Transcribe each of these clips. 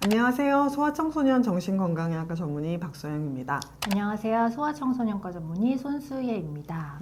안녕하세요. 소아청소년 정신건강의학과 전문의 박소영입니다. 안녕하세요. 소아청소년과 전문의 손수예입니다.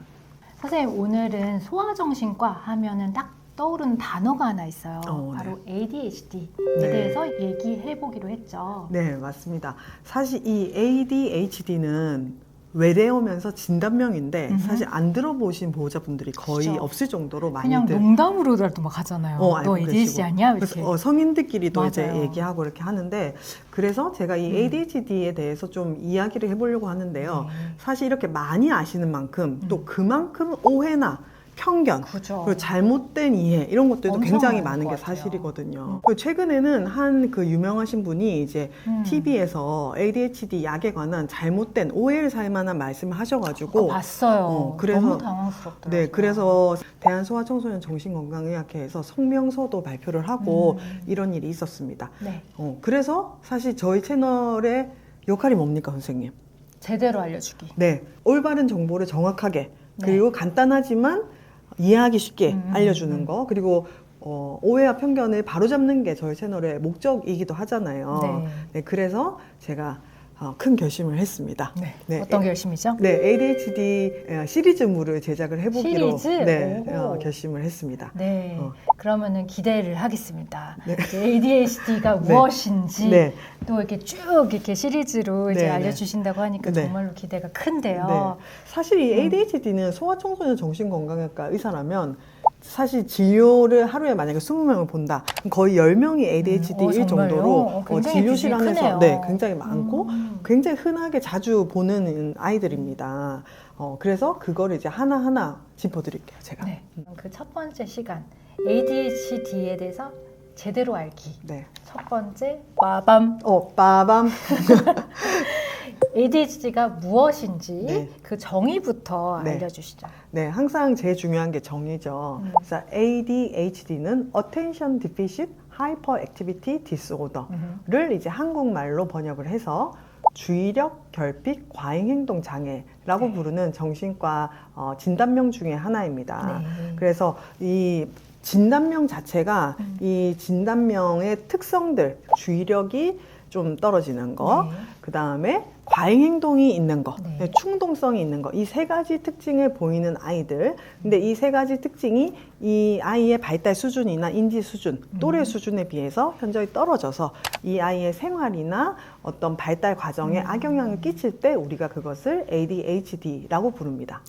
선생님, 오늘은 소아정신과 하면은 딱 떠오르는 단어가 하나 있어요. 바로 ADHD에 대해서 얘기해 보기로 했죠. 네, 맞습니다. 사실 이 ADHD는 외래어면서 진단명인데 사실 안 들어보신 보호자분들이 거의 그렇죠. 없을 정도로 그냥 많이들 농담으로라도 막 하잖아요. 너 ADHD 아니야? 이렇게. 그래서 성인들끼리도 맞아요. 이제 얘기하고 이렇게 하는데, 그래서 제가 이 ADHD에 대해서 좀 이야기를 해보려고 하는데요. 사실 이렇게 많이 아시는 만큼 또 그만큼 오해나 편견, 그죠. 그리고 잘못된 이해 이런 것들도 엄청 굉장히 많은 많은 게 것 같아요. 사실이거든요. 그리고 최근에는 한 그 유명하신 분이 이제 TV에서 ADHD 약에 관한 잘못된 오해를 살 만한 말씀을 하셔가지고 봤어요. 그래서 너무 당황스럽더라고요. 네, 그래서 대한소아청소년 정신건강의학회에서 성명서도 발표를 하고 이런 일이 있었습니다. 네. 그래서 사실 저희 채널의 역할이 뭡니까, 선생님? 제대로 알려주기. 네, 올바른 정보를 정확하게 그리고 간단하지만 이해하기 쉽게 알려주는 거, 그리고 오해와 편견을 바로잡는 게 저희 채널의 목적이기도 하잖아요. 네. 네, 그래서 제가 큰 결심을 했습니다. 네. 네, 어떤 결심이죠? 네, ADHD 시리즈물을 제작을 해보기로 시리즈? 네, 오. 결심을 했습니다. 네, 그러면은 기대를 하겠습니다. 네. ADHD가 네. 무엇인지 네. 또 이렇게 쭉 이렇게 시리즈로 이제 네, 네. 알려주신다고 하니까 네. 정말로 기대가 큰데요. 네. 사실 이 ADHD는 소아청소년 정신건강의학과 의사라면 사실 진료를 하루에 만약에 20명을 본다, 그럼 거의 10명이 ADHD일 정말요? 정도로 굉장히 진료실 비중이 안에서 크네요. 네, 굉장히 많고 굉장히 흔하게 자주 보는 아이들입니다. 그래서 그거를 이제 하나하나 짚어드릴게요, 제가. 네. 그 첫 번째 시간 ADHD에 대해서 제대로 알기. 네. 첫 번째 빠밤. 빠밤. ADHD가 무엇인지 네. 그 정의부터 네. 알려주시죠. 네, 항상 제일 중요한 게 정의죠. 그래서 ADHD는 Attention Deficit Hyperactivity Disorder를 이제 한국말로 번역을 해서 주의력 결핍 과잉행동 장애라고 부르는 정신과 진단명 중에 하나입니다. 네. 그래서 이 진단명 자체가 이 진단명의 특성들, 주의력이 좀 떨어지는 거, 그 다음에 과잉행동이 있는 거, 네. 충동성이 있는 거, 이 세 가지 특징을 보이는 아이들. 근데 이 세 가지 특징이 이 아이의 발달 수준이나 인지 수준, 또래 수준에 비해서 현저히 떨어져서 이 아이의 생활이나 어떤 발달 과정에 악영향을 끼칠 때 우리가 그것을 ADHD라고 부릅니다.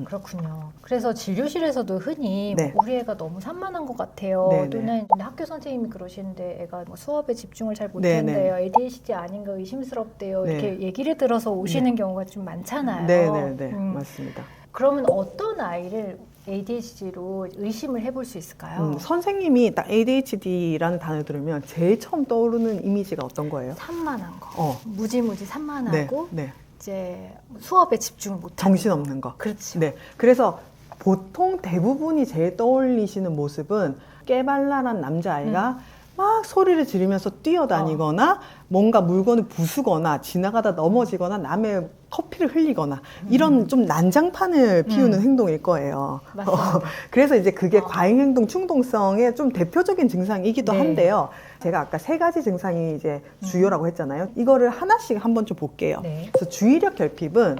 그렇군요. 그래서 진료실에서도 흔히 네. 우리 애가 너무 산만한 것 같아요. 네네. 또는 학교 선생님이 그러시는데 애가 뭐 수업에 집중을 잘 네네. 못한대요. ADHD 아닌가 의심스럽대요. 네. 이렇게 얘기를 들어서 오시는 경우가 좀 많잖아요. 네네네, 맞습니다. 그러면 어떤 아이를 ADHD로 의심을 해볼 수 있을까요? 선생님이 딱 ADHD라는 단어를 들으면 제일 처음 떠오르는 이미지가 어떤 거예요? 산만한 거. 무지무지 네, 산만하고 네. 이제 수업에 집중을 못하는 정신없는 거. 그렇죠. 네. 그래서 보통 대부분이 제일 떠올리시는 모습은 깨발랄한 남자아이가 막 소리를 지르면서 뛰어다니거나 뭔가 물건을 부수거나 지나가다 넘어지거나 남의 커피를 흘리거나 이런 좀 난장판을 피우는 행동일 거예요. 맞습니다. 그래서 이제 그게 과잉행동 충동성의 좀 대표적인 증상이기도 네. 한데요. 제가 아까 세 가지 증상이 이제 주요라고 했잖아요. 이거를 하나씩 한번 좀 볼게요. 네. 그래서 주의력 결핍은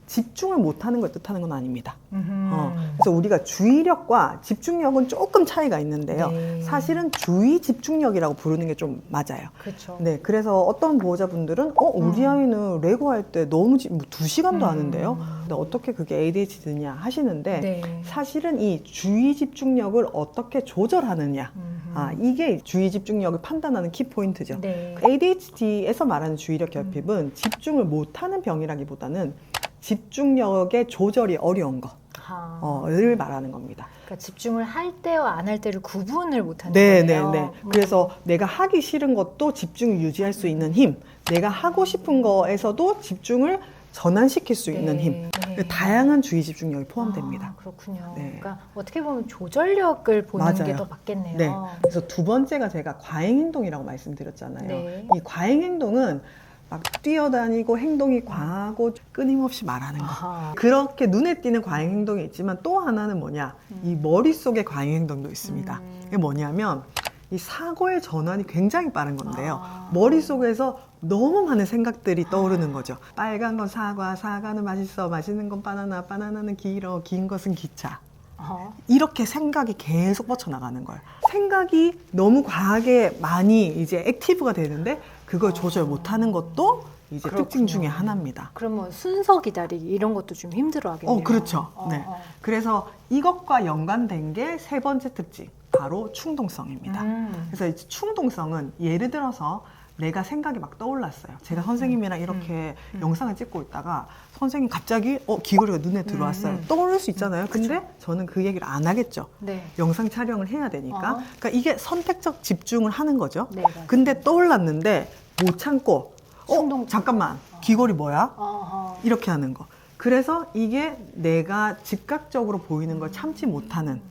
집중을 못하는 걸 뜻하는 건 아닙니다. 그래서 우리가 주의력과 집중력은 조금 차이가 있는데요. 네. 사실은 주의 집중력이라고 부르는 게 좀 맞아요. 그렇죠. 네, 그래서 어떤 보호자분들은 우리 아이는 레고 할 때 너무 2시간도 하는데요. 근데 어떻게 그게 ADHD냐 하시는데 네. 사실은 이 주의 집중력을 어떻게 조절하느냐, 이게 주의 집중력을 판단하는 키포인트죠. 네. ADHD에서 말하는 주의력 결핍은 집중을 못하는 병이라기보다는 집중력의 조절이 어려운 거를 말하는 겁니다. 그러니까 집중을 할 때와 안 할 때를 구분을 못하는 네, 거예요. 네, 네. 그래서 내가 하기 싫은 것도 집중을 유지할 수 있는 힘, 내가 하고 싶은 거에서도 집중을 전환시킬 수 있는 힘, 네. 다양한 주의 집중력이 포함됩니다. 그렇군요. 네. 그러니까 어떻게 보면 조절력을 보는 게 맞아요. 더 맞겠네요. 네. 그래서 두 번째가 제가 과잉행동이라고 말씀드렸잖아요. 네. 이 과잉행동은 막 뛰어다니고 행동이 과하고 끊임없이 말하는 거. 아하. 그렇게 눈에 띄는 과잉 행동이 있지만 또 하나는 뭐냐? 이 머릿속의 과잉 행동도 있습니다. 이게 뭐냐면 이 사고의 전환이 굉장히 빠른 건데요. 머릿속에서 너무 많은 생각들이 떠오르는 거죠. 빨간 건 사과, 사과는 맛있어, 맛있는 건 바나나, 바나나는 길어, 긴 것은 기차. 이렇게 생각이 계속 뻗쳐나가는 거예요. 생각이 너무 과하게 많이 이제 액티브가 되는데 그걸 조절 못하는 것도 이제 특징 중에 하나입니다. 그러면 순서 기다리기 이런 것도 좀 힘들어 하겠네요. 그렇죠. 네. 그래서 이것과 연관된 게 세 번째 특징, 바로 충동성입니다. 그래서 이 충동성은 예를 들어서 내가 생각이 막 떠올랐어요. 제가 선생님이랑 이렇게 영상을 찍고 있다가 선생님 갑자기 귀걸이가 눈에 들어왔어요. 떠오를 수 있잖아요. 근데 저는 그 얘기를 안 하겠죠. 네. 영상 촬영을 해야 되니까. 그러니까 이게 선택적 집중을 하는 거죠. 네, 맞아요. 근데 떠올랐는데 못 참고 잠깐만, 귀걸이 뭐야? 이렇게 하는 거. 그래서 이게 내가 즉각적으로 보이는 걸 참지 못하는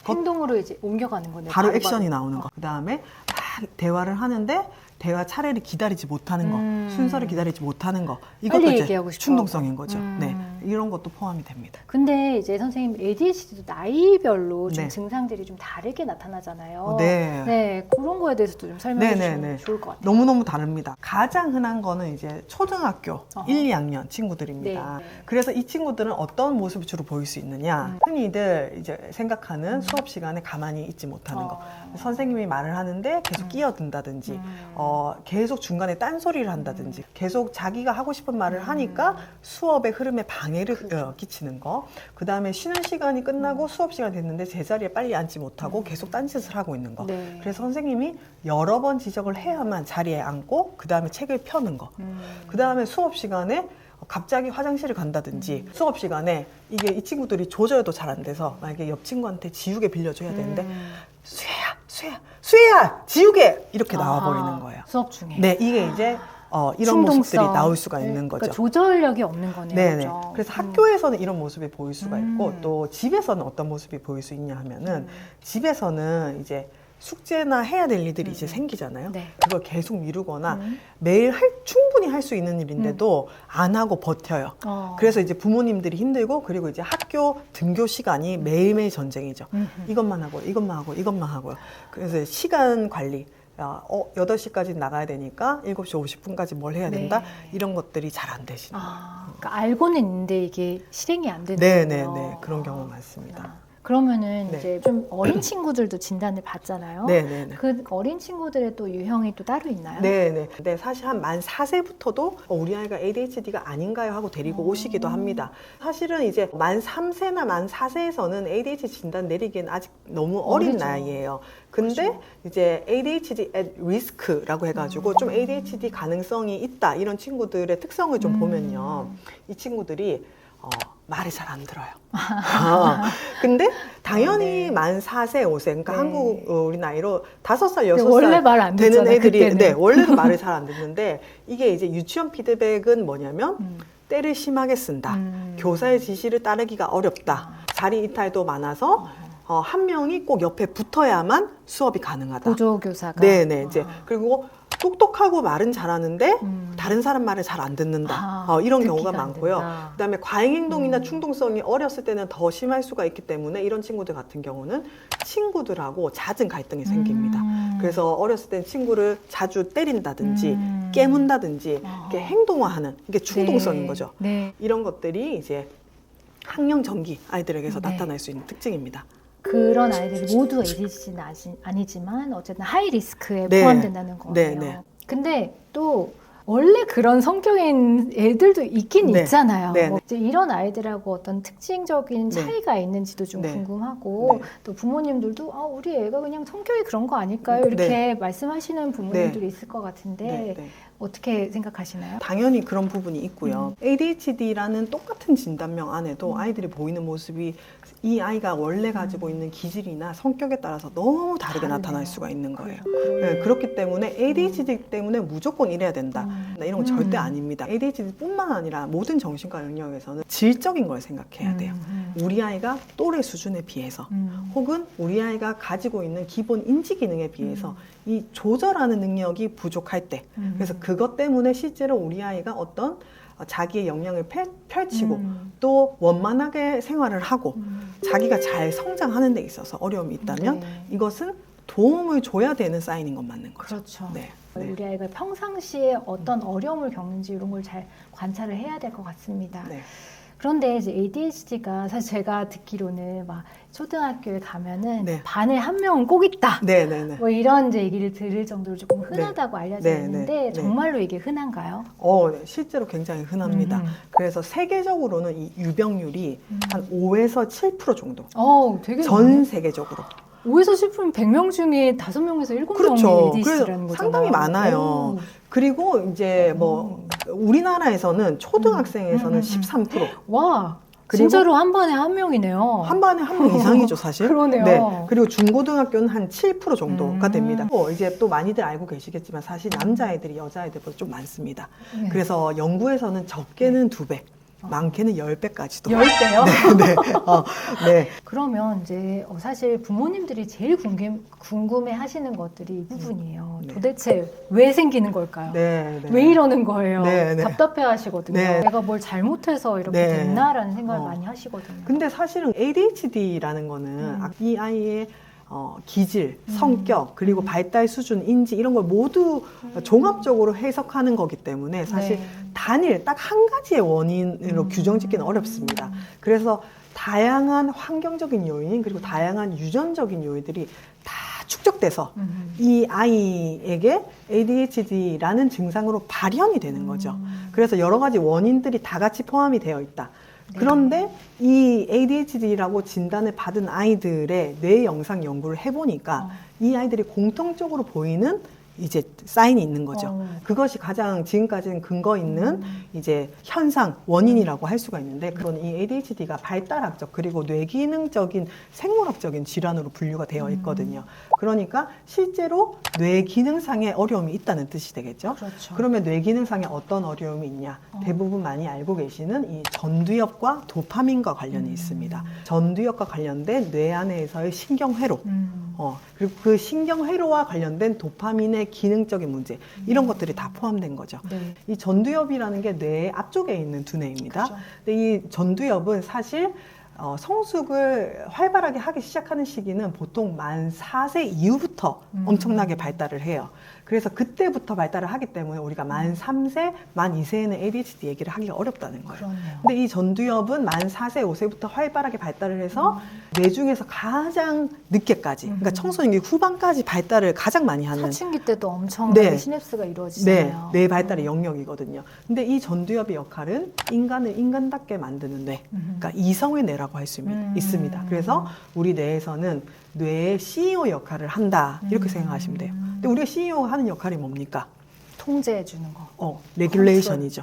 행동으로 이제 옮겨가는 거네요. 바로 액션이 나오는 거. 그 다음에 막 대화를 하는데 대화 차례를 기다리지 못하는 거, 순서를 기다리지 못하는 거. 이것도 빨리 이제 얘기하고 싶어. 충동성인 거죠. 네, 이런 것도 포함이 됩니다. 근데 이제 선생님 ADHD도 나이별로 좀 네. 증상들이 좀 다르게 나타나잖아요. 네. 네, 그런 거에 대해서도 좀 설명해 주시면 좋을 것 같아요. 너무너무 다릅니다. 가장 흔한 거는 이제 초등학교 1, 2학년 친구들입니다. 네. 그래서 이 친구들은 어떤 모습을 주로 보일 수 있느냐. 흔히들 이제 생각하는 수업 시간에 가만히 있지 못하는 거. 선생님이 말을 하는데 계속 끼어든다든지, 계속 중간에 딴소리를 한다든지, 계속 자기가 하고 싶은 말을 하니까 수업의 흐름에 방해를 끼치는 거. 그 다음에 쉬는 시간이 끝나고 수업 시간 됐는데 제자리에 빨리 앉지 못하고 계속 딴짓을 하고 있는 거. 네. 그래서 선생님이 여러 번 지적을 해야만 자리에 앉고 그 다음에 책을 펴는 거. 그 다음에 수업 시간에 갑자기 화장실을 간다든지 수업 시간에 이게 이 친구들이 조절도 잘 안 돼서 만약에 옆 친구한테 지우개 빌려줘야 되는데 수혜야 지우개 이렇게 나와버리는 거예요. 수업 중에. 네, 이게 이제 이런 충동성. 모습들이 나올 수가 있는 거죠. 그러니까 조절력이 없는 거네요. 네네. 그렇죠? 그래서 학교에서는 이런 모습이 보일 수가 있고 또 집에서는 어떤 모습이 보일 수 있냐 하면은 집에서는 이제 숙제나 해야 될 일들이 이제 생기잖아요. 네. 그걸 계속 미루거나 매일 충분히 할 수 있는 일인데도 안 하고 버텨요. 그래서 이제 부모님들이 힘들고 그리고 이제 학교 등교 시간이 매일매일 전쟁이죠. 이것만 하고 이것만 하고 이것만 하고요. 그래서 시간 관리. 8시까지 나가야 되니까 7시 50분까지 뭘 해야 된다? 네. 이런 것들이 잘 안 되시는 거예요. 그러니까 알고는 있는데 이게 실행이 안 되는 거예요. 네네네. 그런 경우 많습니다. 그러면은 네. 이제 좀 어린 친구들도 진단을 받잖아요. 네네네. 그 어린 친구들의 또 유형이 또 따로 있나요? 네네. 근데 사실 한 만 4세부터도 우리 아이가 ADHD가 아닌가요? 하고 데리고 오시기도 합니다. 사실은 이제 만 3세나 만 4세에서는 ADHD 진단 내리기엔 아직 너무 어린 어리죠. 나이예요. 근데 이제 ADHD at risk라고 해가지고 좀 ADHD 가능성이 있다 이런 친구들의 특성을 좀 보면요. 이 친구들이 말을 잘 안 들어요. 근데 당연히 만 4세, 5세, 그러니까 한국 우리 나이로 5살, 6살 원래 말 안 되는 듣잖아요, 애들이 그때는. 네, 원래도 말을 잘 안 듣는데 이게 이제 유치원 피드백은 뭐냐면 때를 심하게 쓴다. 교사의 지시를 따르기가 어렵다. 자리 이탈도 많아서 한 명이 꼭 옆에 붙어야만 수업이 가능하다. 보조교사가. 네네. 이제 그리고 똑똑하고 말은 잘하는데 다른 사람 말을 잘 안 듣는다. 이런 경우가 듣기가 안 많고요. 된다. 그다음에 과잉행동이나 충동성이 어렸을 때는 더 심할 수가 있기 때문에 이런 친구들 같은 경우는 친구들하고 잦은 갈등이 생깁니다. 그래서 어렸을 땐 친구를 자주 때린다든지 깨문다든지 이렇게 행동화하는 이게 충동성인 네. 거죠. 네. 이런 것들이 이제 학령 전기 아이들에게서 네. 나타날 수 있는 특징입니다. 그런 아이들이 모두 ADHD는 아니지만 어쨌든 하이 리스크에 네. 포함된다는 거예요. 네, 네. 근데 또 원래 그런 성격인 애들도 있긴 네. 있잖아요. 네, 뭐 네. 이제 이런 아이들하고 어떤 특징적인 네. 차이가 있는지도 좀 네. 궁금하고 네. 또 부모님들도 우리 애가 그냥 성격이 그런 거 아닐까요? 이렇게 네. 말씀하시는 부모님들이 있을 것 같은데 네, 네. 어떻게 생각하시나요? 당연히 그런 부분이 있고요. ADHD라는 똑같은 진단명 안에도 아이들이 보이는 모습이 이 아이가 원래 가지고 있는 기질이나 성격에 따라서 너무 다르게 다르네요. 나타날 수가 있는 거예요. 그래요. 네, 그렇기 때문에 ADHD 때문에 무조건 이래야 된다. 이런 건 절대 아닙니다. ADHD뿐만 아니라 모든 정신과 영역에서는 질적인 걸 생각해야 돼요. 우리 아이가 또래 수준에 비해서 혹은 우리 아이가 가지고 있는 기본 인지 기능에 비해서 이 조절하는 능력이 부족할 때 그래서 그것 때문에 실제로 우리 아이가 어떤 자기의 역량을 펼치고 또 원만하게 생활을 하고 자기가 잘 성장하는 데 있어서 어려움이 있다면 네. 이것은 도움을 줘야 되는 사인인 건 맞는 거죠. 그렇죠. 네. 네. 우리 아이가 평상시에 어떤 어려움을 겪는지 이런 걸 잘 관찰을 해야 될 것 같습니다. 네. 그런데 이제 ADHD가 사실 제가 듣기로는 막 초등학교에 가면은 네. 반에 한 명은 꼭 있다. 네네네. 뭐 이런 이제 얘기를 들을 정도로 조금 흔하다고 알려져 네, 있는데 네, 네. 정말로 이게 흔한가요? 네. 실제로 굉장히 흔합니다. 그래서 세계적으로는 이 유병률이 한 5에서 7% 정도. 되게 전 세계적으로. 5에서 10%면 100명 중에 5명에서 7명이 그렇죠. ADHD라는 그래서 거잖아요. 상당히 많아요. 오. 그리고 이제 뭐 우리나라에서는 초등학생에서는 13%. 와, 그리고 진짜로 한 반에 한 명이네요. 한 반에 한 명 이상이죠, 사실. 그러네요. 네. 그리고 중고등학교는 한 7% 정도가 음. 됩니다. 이제 또 많이들 알고 계시겠지만 사실 남자애들이 여자애들보다 좀 많습니다. 네. 그래서 연구에서는 적게는 2배, 많게는 10배까지도. 10배요? 네. 네. 그러면 이제 사실 부모님들이 제일 궁금해 하시는 것들이 이 부분이에요. 네. 도대체 왜 생기는 걸까요? 네. 네. 왜 이러는 거예요? 네, 네. 답답해 하시거든요. 네. 내가 뭘 잘못해서 이렇게 네. 됐나라는 생각을 많이 하시거든요. 근데 사실은 ADHD라는 거는 이 아이의 기질, 성격, 그리고 발달 수준, 인지 이런 걸 모두 종합적으로 해석하는 거기 때문에 사실 네. 단일 딱 한 가지의 원인으로 규정짓기는 어렵습니다. 그래서 다양한 환경적인 요인 그리고 다양한 유전적인 요인들이 다 축적돼서 이 아이에게 ADHD라는 증상으로 발현이 되는 거죠. 그래서 여러 가지 원인들이 다 같이 포함이 되어 있다. 그런데 이 ADHD라고 진단을 받은 아이들의 뇌 영상 연구를 해보니까 이 아이들이 공통적으로 보이는 이제 사인이 있는 거죠. 그것이 가장 지금까지는 근거 있는 이제 현상, 원인이라고 할 수가 있는데 그건 이 ADHD가 발달학적 그리고 뇌기능적인 생물학적인 질환으로 분류가 되어 있거든요. 그러니까 실제로 뇌기능상의 어려움이 있다는 뜻이 되겠죠. 그렇죠. 그러면 뇌기능상에 어떤 어려움이 있냐? 대부분 많이 알고 계시는 이 전두엽과 도파민과 관련이 있습니다. 전두엽과 관련된 뇌 안에서의 신경회로 그리고 그 신경회로와 관련된 도파민의 기능적인 문제 이런 것들이 다 포함된 거죠. 네. 이 전두엽이라는 게 뇌 앞쪽에 있는 두뇌입니다. 그렇죠. 근데 이 전두엽은 사실 성숙을 활발하게 하기 시작하는 시기는 보통 만 4세 이후부터 엄청나게 발달을 해요. 그래서 그때부터 발달을 하기 때문에 우리가 만 3세, 만 2세에는 ADHD 얘기를 하기가 어렵다는 거예요. 그렇네요. 근데 이 전두엽은 만 4세, 5세부터 활발하게 발달을 해서 뇌 중에서 가장 늦게까지, 그러니까 청소년기 후반까지 발달을 가장 많이 하는 사춘기 때도 엄청나게 네. 시냅스가 네, 이루어지잖아요. 뇌 발달의 영역이거든요. 근데 이 전두엽의 역할은 인간을 인간답게 만드는 뇌, 그러니까 이성의 뇌라고 할 수 있습니다. 그래서 우리 뇌에서는 뇌의 CEO 역할을 한다 이렇게 생각하시면 돼요. 근데 우리가 CEO 하는 역할이 뭡니까? 통제해 주는 거. 레귤레이션이죠.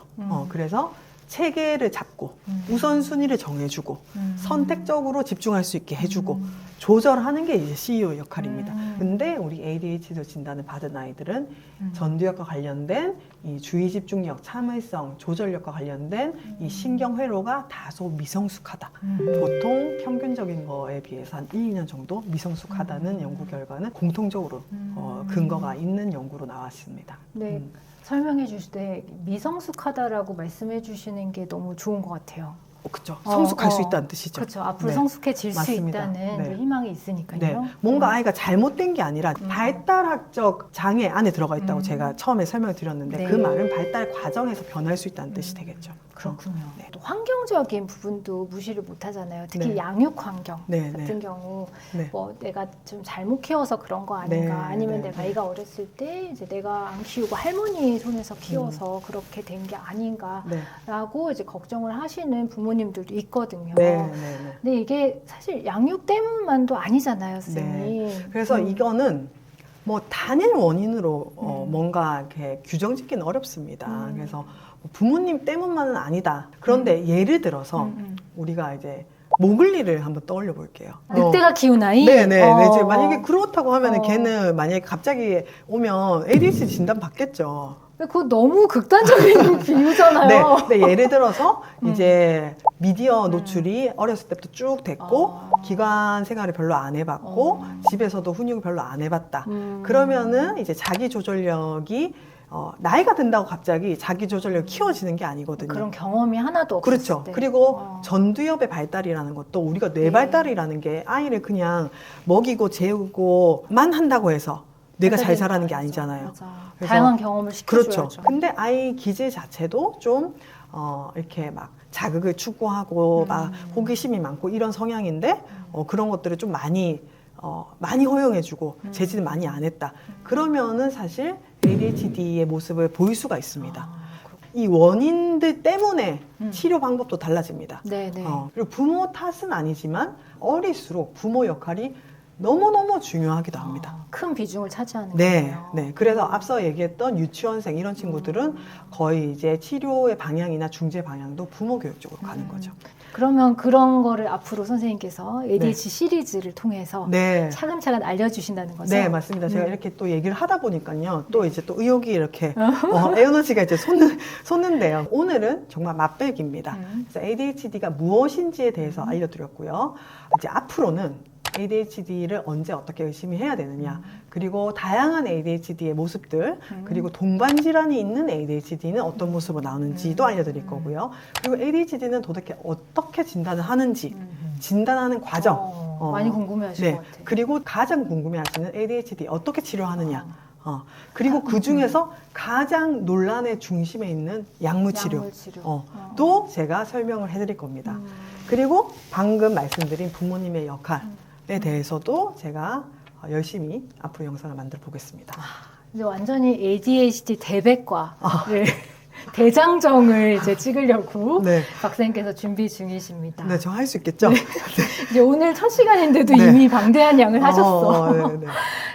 그래서 체계를 잡고 우선순위를 정해주고 선택적으로 집중할 수 있게 해주고 조절하는 게 이제 CEO 역할입니다. 근데 우리 ADHD 진단을 받은 아이들은 전두엽과 관련된 이 주의 집중력, 참을성, 조절력과 관련된 이 신경회로가 다소 미성숙하다. 보통 평균적인 거에 비해서 한 1, 2년 정도 미성숙하다는 연구 결과는 공통적으로 근거가 있는 연구로 나왔습니다. 네. 설명해 주실 때 미성숙하다라고 말씀해 주시는 게 너무 좋은 것 같아요. 그렇죠. 성숙할 수 있다는 뜻이죠. 그렇죠. 앞으로 네. 성숙해질 수 맞습니다. 있다는 네. 희망이 있으니까요. 네. 뭔가 아이가 잘못된 게 아니라 발달학적 장애 안에 들어가 있다고 제가 처음에 설명을 드렸는데 네. 그 말은 발달 과정에서 변할 수 있다는 뜻이 되겠죠. 그렇군요. 네. 또 환경적인 부분도 무시를 못 하잖아요. 특히 네. 양육 환경 네, 같은 네. 경우 네. 뭐 내가 좀 잘못 키워서 그런 거 아닌가 네, 아니면 네, 내가 네. 아이가 어렸을 때 이제 내가 안 키우고 할머니 손에서 키워서 그렇게 된 게 아닌가라고 네. 이제 걱정을 하시는 부모님들도 있거든요. 네, 네, 네. 근데 이게 사실 양육 때문만도 아니잖아요, 선생님. 그래서 이거는 뭐 단일 원인으로 뭔가 이렇게 규정짓기는 어렵습니다. 그래서 부모님 때문만은 아니다. 그런데 예를 들어서 우리가 이제 모글리를 한번 떠올려 볼게요. 늑대가 키운 아이? 네네. 이제 만약에 그렇다고 하면은 걔는 만약에 갑자기 오면 ADHD 진단 받겠죠. 그거 너무 극단적인 비유잖아요. 네. 근데 예를 들어서 이제 미디어 노출이 어렸을 때부터 쭉 됐고 기관 생활을 별로 안 해봤고 집에서도 훈육을 별로 안 해봤다. 그러면은 이제 자기 조절력이 나이가 든다고 갑자기 자기 조절력이 키워지는 게 아니거든요. 그런 경험이 하나도 없었을 그렇죠. 때. 그리고 전두엽의 발달이라는 것도 우리가 뇌 네. 발달이라는 게 아이를 그냥 먹이고 재우고만 한다고 해서 뇌가 잘 자라는 게 아니잖아요. 맞아. 그래서 다양한 경험을 시켜줘야죠. 그렇죠. 근데 아이 기질 자체도 좀 이렇게 막 자극을 추구하고 막 호기심이 많고 이런 성향인데 그런 것들을 좀 많이 허용해주고 제지는 많이 안 했다. 그러면은 사실 ADHD의 모습을 보일 수가 있습니다. 이 원인들 때문에 치료 방법도 달라집니다. 네네. 그리고 부모 탓은 아니지만 어릴수록 부모 역할이 너무너무 중요하기도 합니다. 큰 비중을 차지하는 네, 거예요. 네. 그래서 앞서 얘기했던 유치원생 이런 친구들은 거의 이제 치료의 방향이나 중재 방향도 부모 교육 쪽으로 가는 거죠. 그러면 그런 거를 앞으로 선생님께서 ADHD 시리즈를 통해서 네. 차근차근 알려주신다는 거죠? 네, 맞습니다. 제가 이렇게 또 얘기를 하다 보니까요. 또 이제 또 의욕이 이렇게 에너지가 이제 솟는데요. 오늘은 정말 맛배기입니다. 그래서 ADHD가 무엇인지에 대해서 알려드렸고요. 이제 앞으로는 ADHD를 언제 어떻게 열심히 해야 되느냐, 그리고 다양한 ADHD의 모습들, 그리고 동반 질환이 있는 ADHD는 어떤 모습으로 나오는지도 알려드릴 거고요. 그리고 ADHD는 도대체 어떻게 진단을 하는지, 진단하는 과정. 많이 궁금해하실 네. 것 같아요. 그리고 가장 궁금해하시는 ADHD 어떻게 치료하느냐. 그리고 그 중에서 가장 논란의 중심에 있는 약물 치료. 또 제가 설명을 해드릴 겁니다. 그리고 방금 말씀드린 부모님의 역할에 대해서도 제가 열심히 앞으로 영상을 만들어 보겠습니다. 이제 완전히 ADHD 대백과를 대장정을 이제 찍으려고 네. 박사님께서 준비 중이십니다. 네, 저 할 수 있겠죠? 이제 오늘 첫 시간인데도 네. 이미 방대한 양을 하셨어. 네, 네.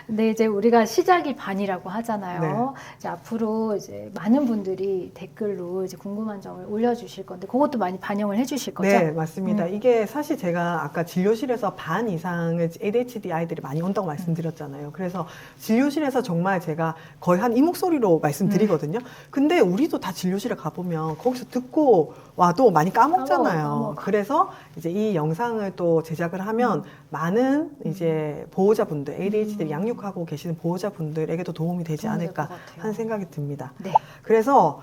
근데 이제 우리가 시작이 반이라고 하잖아요. 네. 이제 앞으로 이제 많은 분들이 댓글로 이제 궁금한 점을 올려주실 건데 그것도 많이 반영을 해주실 거죠? 네, 맞습니다. 이게 사실 제가 아까 진료실에서 반 이상의 ADHD 아이들이 많이 온다고 말씀드렸잖아요. 그래서 진료실에서 정말 제가 거의 한 이 목소리로 말씀드리거든요. 근데 우리도 다 진료실에 가보면 거기서 듣고 와도 많이 까먹잖아요. 까먹어. 그래서 이제 이 영상을 또 제작을 하면 많은 이제 보호자분들, ADHD를 양육하고 계시는 보호자분들에게도 도움이 되지 도움이 될 않을까 것 같아요. 하는 생각이 듭니다. 네. 그래서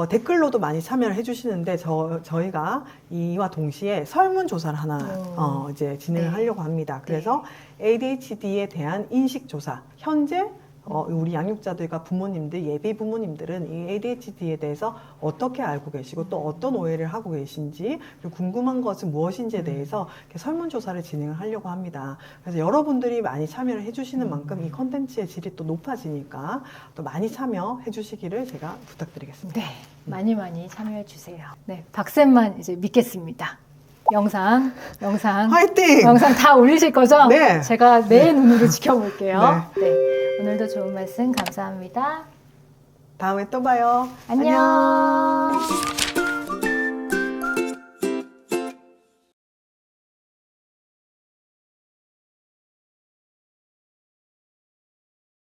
댓글로도 많이 참여를 해주시는데 저희가 이와 동시에 설문조사를 하나 이제 진행을 네. 하려고 합니다. 그래서 ADHD에 대한 인식조사, 현재 우리 양육자들과 부모님들, 예비 부모님들은 이 ADHD에 대해서 어떻게 알고 계시고 또 어떤 오해를 하고 계신지, 그리고 궁금한 것은 무엇인지에 대해서 이렇게 설문조사를 진행을 하려고 합니다. 그래서 여러분들이 많이 참여를 해주시는 만큼 이 컨텐츠의 질이 또 높아지니까 또 많이 참여해 주시기를 제가 부탁드리겠습니다. 네, 많이 많이 참여해 주세요. 네, 박쌤만 이제 믿겠습니다. 영상 화이팅! 영상 다 올리실 거죠? 네. 제가 내 눈으로 지켜볼게요. 네. 네, 오늘도 좋은 말씀 감사합니다. 다음에 또 봐요. 안녕.